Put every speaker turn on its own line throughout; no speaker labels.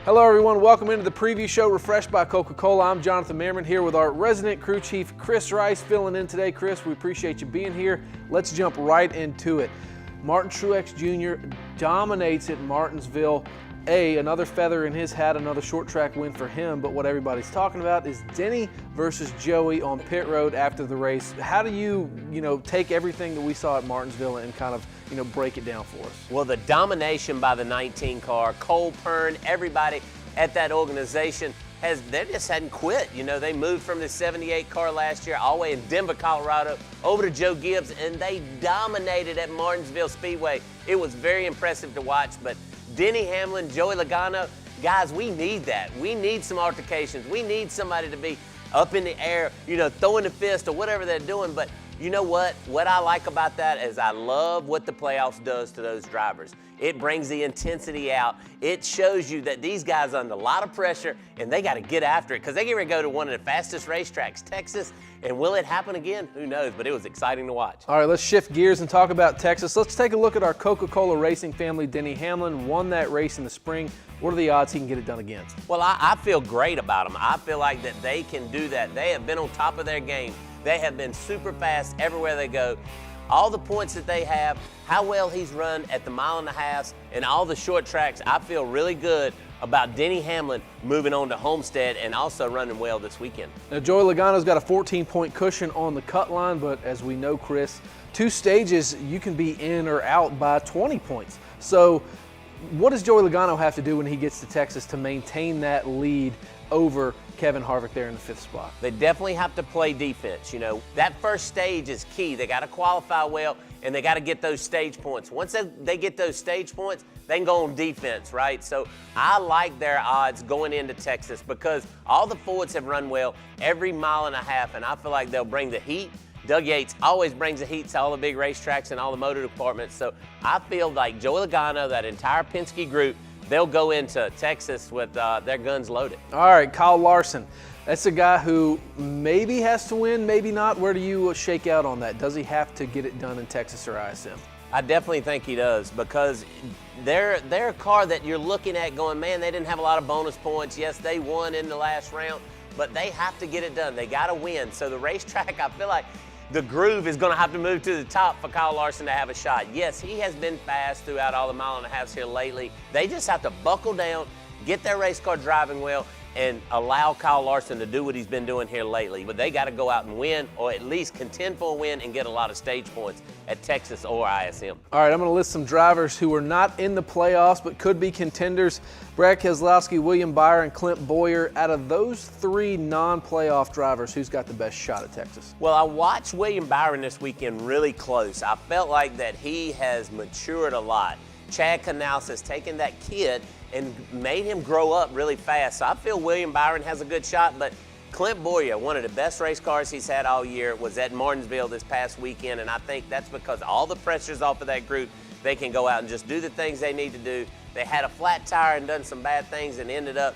Hello everyone, welcome into the preview show Refreshed by Coca-Cola. I'm Jonathan Merriman here with our resident crew chief, Chris Rice, filling in today. Chris, we appreciate you being here. Let's jump right into it. Martin Truex Jr. dominates at Martinsville. Another feather in his hat, another short track win for him, but what everybody's talking about is Denny versus Joey on pit road after the race. How do you take everything that we saw at Martinsville and kind of, break it down for us?
Well, the domination by the 19 car, Cole Pern, everybody at that organization, they just hadn't quit. They moved from the 78 car last year all the way in Denver, Colorado, over to Joe Gibbs, and they dominated at Martinsville Speedway. It was very impressive to watch, but Denny Hamlin, Joey Logano, guys, we need that. We need some altercations. We need somebody to be up in the air, throwing the fist or whatever they're doing. But you know what? What I like about that is I love what the playoffs does to those drivers. It brings the intensity out. It shows you that these guys are under a lot of pressure and they got to get after it because they get ready to go to one of the fastest racetracks, Texas. And will it happen again? Who knows? But it was exciting to watch.
All right, let's shift gears and talk about Texas. Let's take a look at our Coca-Cola racing family. Denny Hamlin won that race in the spring. What are the odds he can get it done again?
Well, I feel great about them. I feel like that they can do that. They have been on top of their game. They have been super fast everywhere they go. All the points that they have, how well he's run at the mile and a half, and all the short tracks, I feel really good about Denny Hamlin moving on to Homestead and also running well this weekend.
Now, Joey Logano's got a 14-point cushion on the cut line, but as we know, Chris, 2 stages, you can be in or out by 20 points. So what does Joey Logano have to do when he gets to Texas to maintain that lead over Kevin Harvick there in the 5th spot?
They definitely have to play defense. That first stage is key. They got to qualify well, and they got to get those stage points. Once they get those stage points, they can go on defense, right? So I like their odds going into Texas because all the Fords have run well every mile and a half, and I feel like they'll bring the heat. Doug Yates always brings the heat to all the big racetracks and all the motor departments. So I feel like Joey Logano, that entire Penske group, they'll go into Texas with their guns loaded.
All right, Kyle Larson. That's a guy who maybe has to win, maybe not. Where do you shake out on that? Does he have to get it done in Texas or ISM?
I definitely think he does because they're a car that you're looking at going, man, they didn't have a lot of bonus points. Yes, they won in the last round, but they have to get it done. They got to win. So the racetrack, I feel like the groove is going to have to move to the top for Kyle Larson to have a shot. Yes, he has been fast throughout all the mile and a halves here lately. They just have to buckle down, get their race car driving well, and allow Kyle Larson to do what he's been doing here lately. But they got to go out and win, or at least contend for a win and get a lot of stage points at Texas or ISM.
All right, I'm going to list some drivers who are not in the playoffs but could be contenders. Brad Keselowski, William Byron, Clint Bowyer. Out of those 3 non-playoff drivers, who's got the best shot at Texas?
Well, I watched William Byron this weekend really close. I felt like that he has matured a lot. Chad Canals has taken that kid and made him grow up really fast. So I feel William Byron has a good shot, but Clint Bowyer, one of the best race cars he's had all year, was at Martinsville this past weekend, and I think that's because all the pressure's off of that group. They can go out and just do the things they need to do. They had a flat tire and done some bad things and ended up,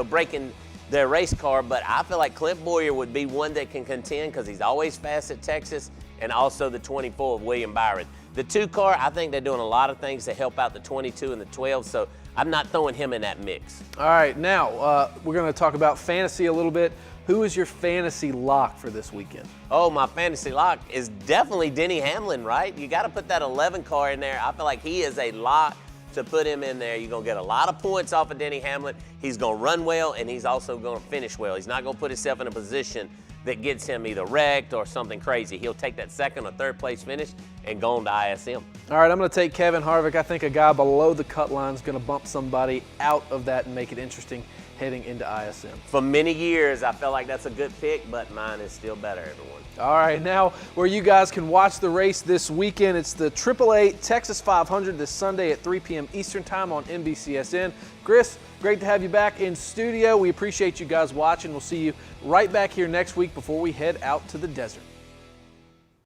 breaking their race car, but I feel like Clint Bowyer would be one that can contend because he's always fast at Texas, and also the 24 of William Byron. The 2 car, I think they're doing a lot of things to help out the 22 and the 12, so I'm not throwing him in that mix.
All right, now we're going to talk about fantasy a little bit. Who is your fantasy lock for this weekend?
Oh, my fantasy lock is definitely Denny Hamlin, right? You got to put that 11 car in there. I feel like he is a lock to put him in there. You're going to get a lot of points off of Denny Hamlin. He's going to run well, and he's also going to finish well. He's not going to put himself in a position that gets him either wrecked or something crazy. He'll take that 2nd or 3rd place finish and go on to ISM.
All right, I'm going to take Kevin Harvick. I think a guy below the cut line is going to bump somebody out of that and make it interesting heading into ISM.
For many years, I felt like that's a good pick, but mine is still better, everyone.
All right, now where you guys can watch the race this weekend, it's the AAA Texas 500 this Sunday at 3 p.m. Eastern Time on NBCSN. Chris, great to have you back in studio. We appreciate you guys watching. We'll see you right back here next week before we head out to the desert.